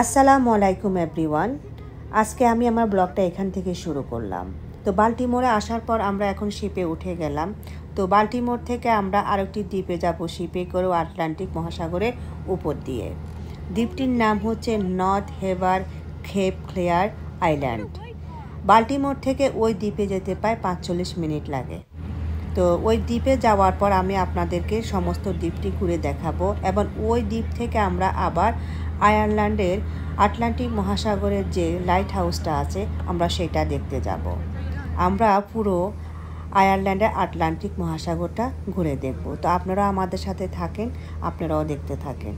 আসসালামু আলাইকুম এভরিওয়ান। আজকে আমি আমার ব্লগটা এখান থেকে শুরু করলাম। তো বাল্টিমোরে আসার পর আমরা এখন শিপে উঠে গেলাম। তো বাল্টিমোর থেকে আমরা আরেকটি দ্বীপে যাব, শিপে করেও আটলান্টিক মহাসাগরের উপর দিয়ে। দ্বীপটির নাম হচ্ছে নর্থ হেভার কেপ ক্লেয়ার আইল্যান্ড। বাল্টিমোর থেকে ওই দ্বীপে যেতে প্রায় ৪৫ মিনিট লাগে। তো ওই দ্বীপে যাওয়ার পর আমি আপনাদেরকে সমস্ত দ্বীপটি ঘুরে দেখাবো এবং ওই দ্বীপ থেকে আমরা আবার আয়ারল্যান্ডের আটলান্টিক মহাসাগরের যে লাইট হাউসটা আছে আমরা সেটা দেখতে যাব। আমরা পুরো আয়ারল্যান্ডের আটলান্টিক মহাসাগরটা ঘুরে দেখব। তো আপনারা আমাদের সাথে থাকেন, আপনারাও দেখতে থাকেন।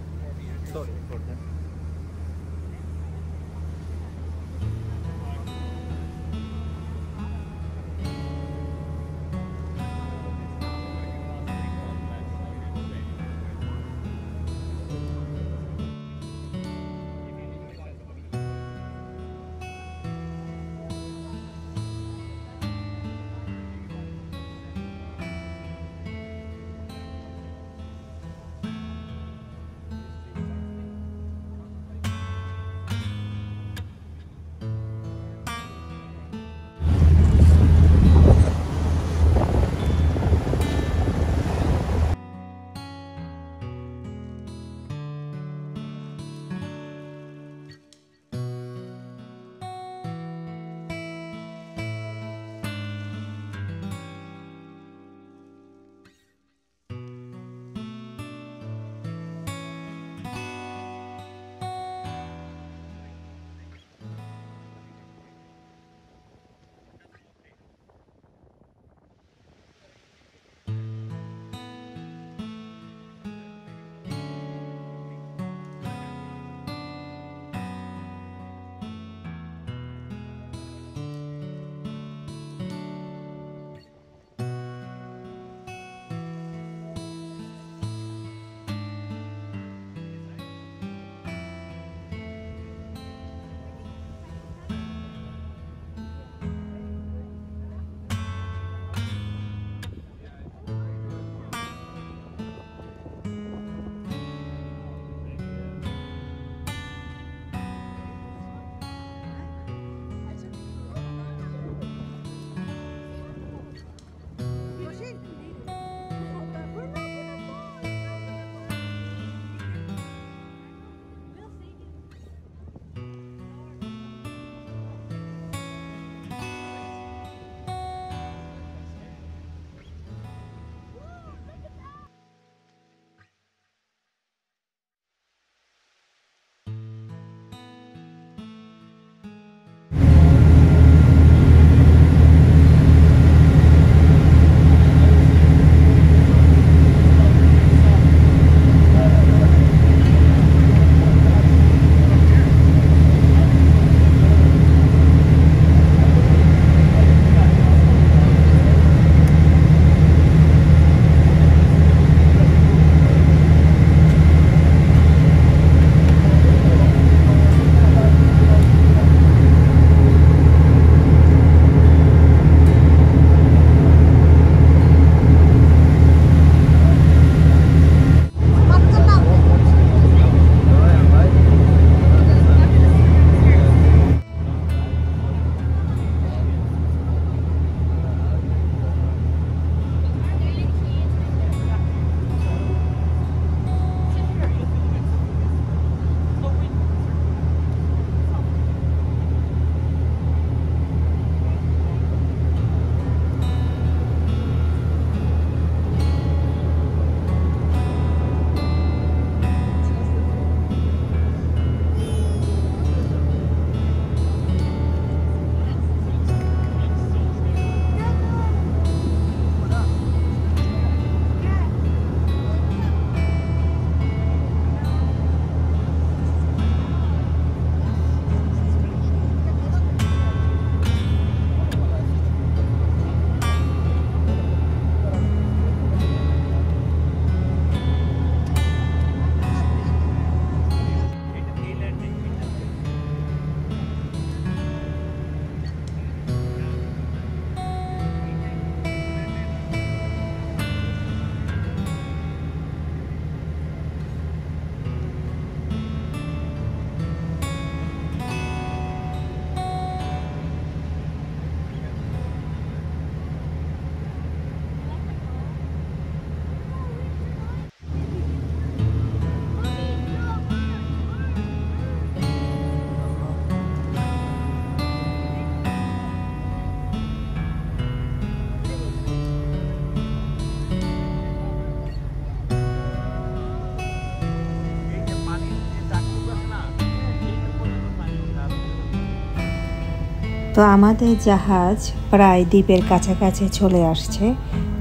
তো আমাদের জাহাজ প্রায় দ্বীপের কাছাকাছি চলে আসছে।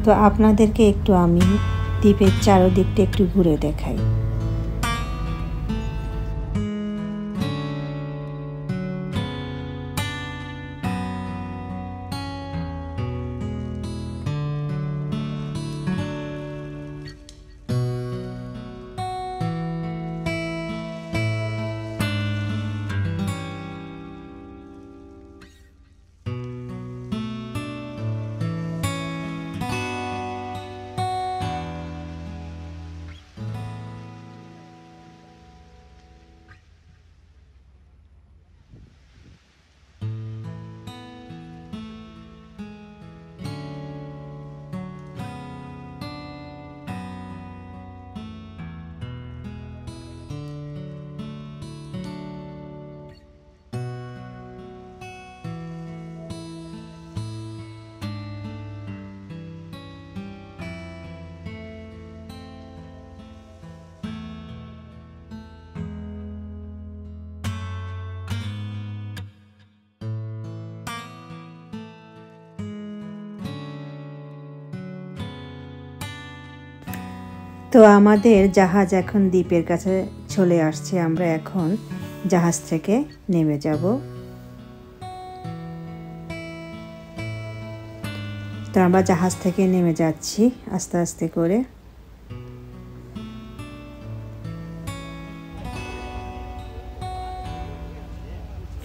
তো আপনাদেরকে একটু আমি দ্বীপের চারদিকটা একটু ঘুরে দেখাই। তো আমাদের জাহাজ এখন দ্বীপের কাছে চলে আসছে। আমরা এখন জাহাজ থেকে নেমে যাব। তো আমরা জাহাজ থেকে নেমে যাচ্ছি আস্তে আস্তে করে।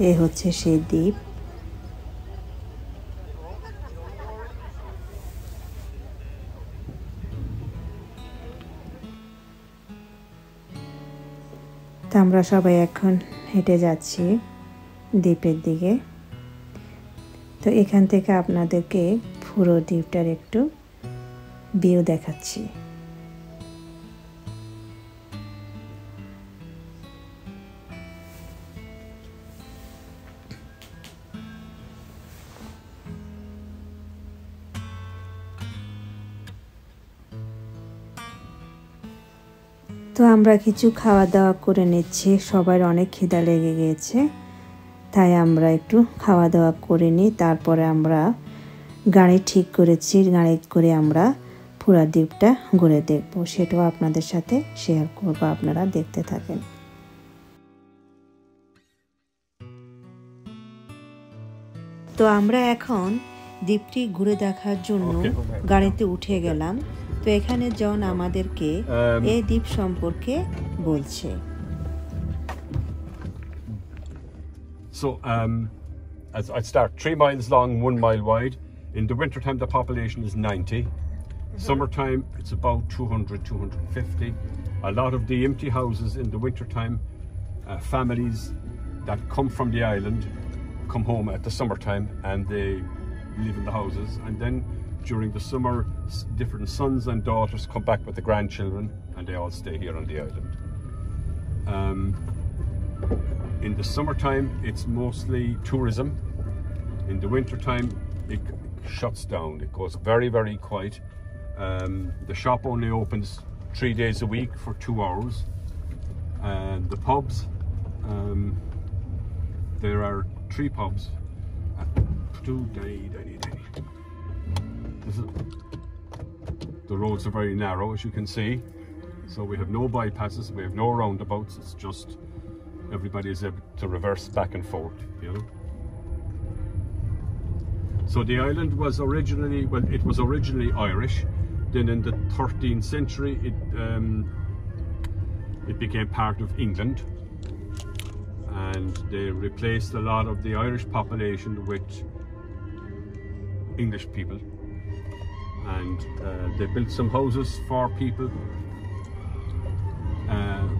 এই হচ্ছে সেই দ্বীপ। তো আমরা সবাই এখন হেঁটে যাচ্ছি দ্বীপের দিকে। তো এখান থেকে আপনাদেরকে পুরো দ্বীপটার একটু ভিউ দেখাচ্ছি। তো আমরা কিছু খাওয়া দাওয়া করে নিচ্ছি, সবার অনেক খিদা লেগে গিয়েছে, তাই আমরা একটু খাওয়া দাওয়া করে নিই। তারপরে আমরা গাড়ি ঠিক করেছি, গাড়ি করে আমরা পুরা দ্বীপটা ঘুরে দেখব, সেটাও আপনাদের সাথে শেয়ার করব, আপনারা দেখতে থাকেন। তো আমরা এখন দ্বীপটি ঘুরে দেখার জন্য গাড়িতে উঠে গেলাম। তো এখানে জন আমাদেরকে এই দ্বীপ সম্পর্কে বলছে। So I'd start 3 miles long, 1 mile wide. In the wintertime the population is 90. Summertime it's about 200, 250. A lot of the empty houses in the wintertime, families that come from the island come home at the summertime and they live in the houses, and then during the summer different sons and daughters come back with the grandchildren and they all stay here on the island. In the summertime it's mostly tourism. In the wintertime it shuts down, it goes very, very quiet. The shop only opens 3 days a week for 2 hours, and the pubs, there are 3 pubs. The roads are very narrow, as you can see, so we have no bypasses, we have no roundabouts. It's just everybody is able to reverse back and forth, you know. So the island was originally, well, it was originally Irish. Then in the 13th century it became part of England, and they replaced a lot of the Irish population with English people, and they built some houses for people,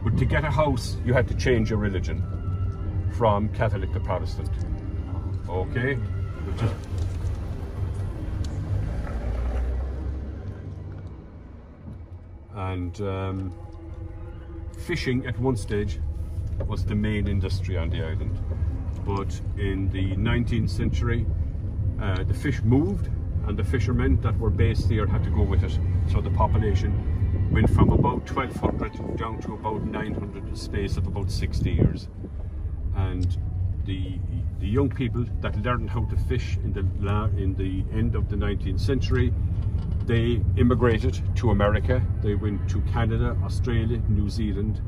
but to get a house you had to change your religion from Catholic to Protestant. Okay, and fishing at one stage was the main industry on the island, but in the 19th century the fish moved and the fishermen that were based here had to go with it, so the population went from about 1200 down to about 900 in a space of about 60 years. And the young people that learned how to fish in the end of the 19th century, they immigrated to America. They went to Canada, Australia, New Zealand,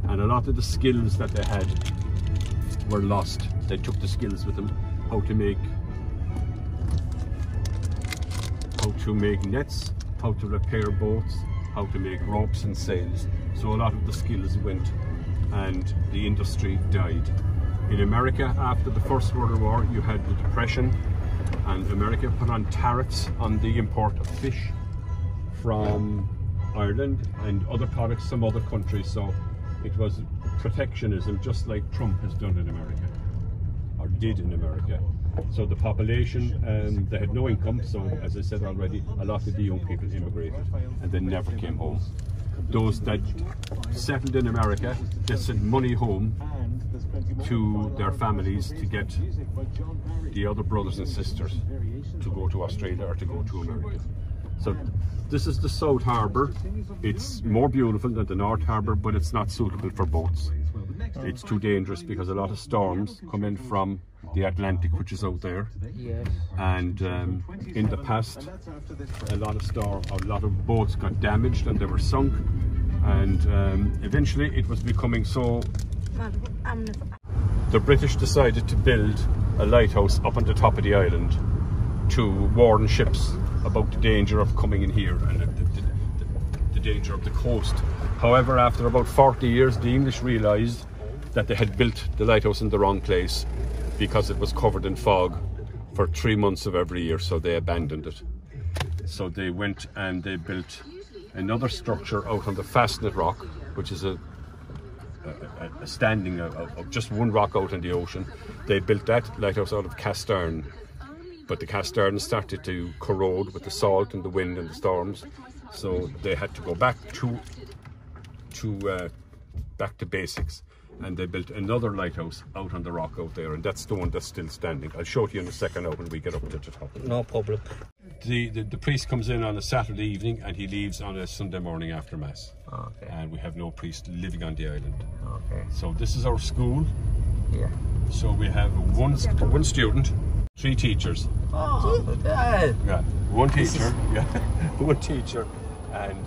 and a lot of the skills that they had were lost. They took the skills with them, how to make nets, how to repair boats, how to make ropes and sails. So a lot of the skills went, and the industry died. In America, after the First World War, you had the Depression, and America put on tariffs on the import of fish from Ireland and other products, some other countries. So it was protectionism, just like Trump has done in America, or did in America. So the population, they had no income, so as I said already, a lot of the young people immigrated and they never came home. Those that settled in America, they sent money home to their families to get the other brothers and sisters to go to Australia or to go to America. So this is the South Harbour. It's more beautiful than the North Harbour, but it's not suitable for boats. It's too dangerous because a lot of storms come in from the Atlantic, which is out there. Yes. And in the past, a lot of boats got damaged and they were sunk. And eventually it was becoming so. The British decided to build a lighthouse up on the top of the island to warn ships about the danger of coming in here and the danger of the coast. However, after about 40 years, the English realised that they had built the lighthouse in the wrong place because it was covered in fog for 3 months of every year, so they abandoned it. So they went and they built another structure out on the Fastnet Rock, which is a standing of just one rock out in the ocean. They built that lighthouse out of cast iron, but the cast iron started to corrode with the salt and the wind and the storms, so they had to go back to basics, and they built another lighthouse out on the rock out there, and that's the one that's still standing. I'll show it you in a second now when we get up to the top. No problem. The priest comes in on a Saturday evening and he leaves on a Sunday morning after Mass. Okay. And we have no priest living on the island. Okay. So this is our school. Yeah. So we have one student, 3 teachers. Oh, Yeah, one teacher. Yeah, one teacher, and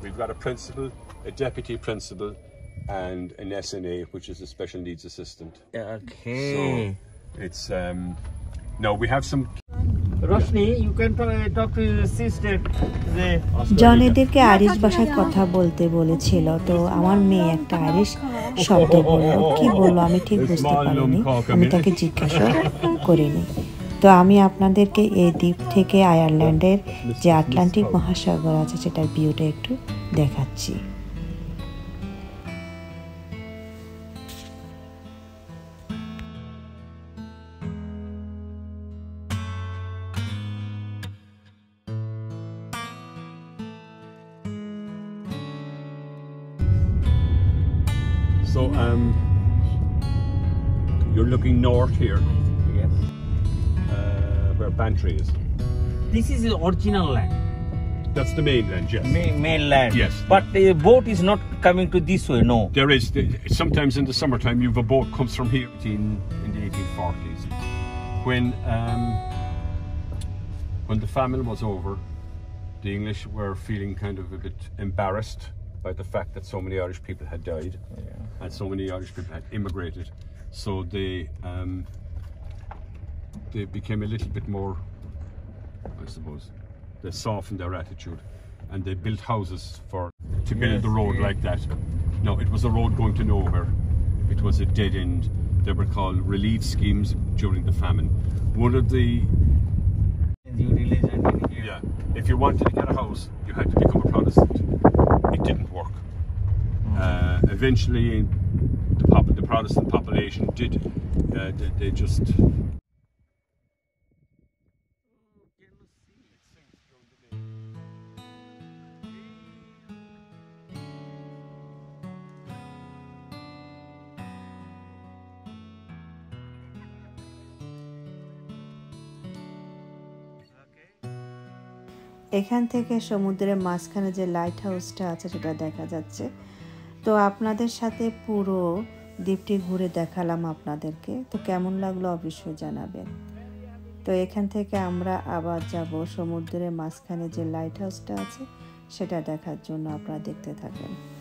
we've got a principal, a deputy principal, and an SNA, which is a special needs assistant. okay. So it's no, we have some. Roshni, you can talk to your sister. জন এদেরকে Irish ভাষায় কথা বলতে বলেছিল, তো আমার মেয়ে একটা Irish শব্দ বলল। কি বললো আমি ঠিক বুঝতে পারিনি, আমি তাকে জিজ্ঞাসা করিনি। তো আমি আপনাদেরকে এই দ্বীপ থেকে আয়ারল্যান্ডের যে আটলান্টিক মহাসাগর আছে সেটার ভিউটা একটু দেখাচ্ছি। So you're looking north here, Yes. where Bantry is. This is the original land. That's the mainland, yes. Mainland. Yes. But the boat is not coming to this way, no. There is. Sometimes in the summertime, you've a boat comes from here in the 1840s. When the famine was over, the English were feeling kind of a bit embarrassed by the fact that so many Irish people had died, and so many Irish people had immigrated. So they became a little bit more, I suppose, they softened their attitude, and they built houses to build the road like that. No, it was a road going to nowhere. It was a dead end. They were called relief schemes during the famine. One of the if you wanted to get a house, you had to become a Protestant. It didn't work. Eventually, the Protestant population did. They just. এখান থেকে সমুদ্রের মাঝখানে যে light হাউসটা আছে সেটা দেখা যাচ্ছে। তো আপনাদের সাথে পুরো দ্বীপটি ঘুরে দেখালাম আপনাদেরকে। তো কেমন লাগলো অবশ্যই জানাবেন। তো এখান থেকে আমরা আবার যাব সমুদ্রের মাঝখানে যে লাইট হাউসটা আছে সেটা দেখার জন্য। আপনারা দেখতে থাকেন।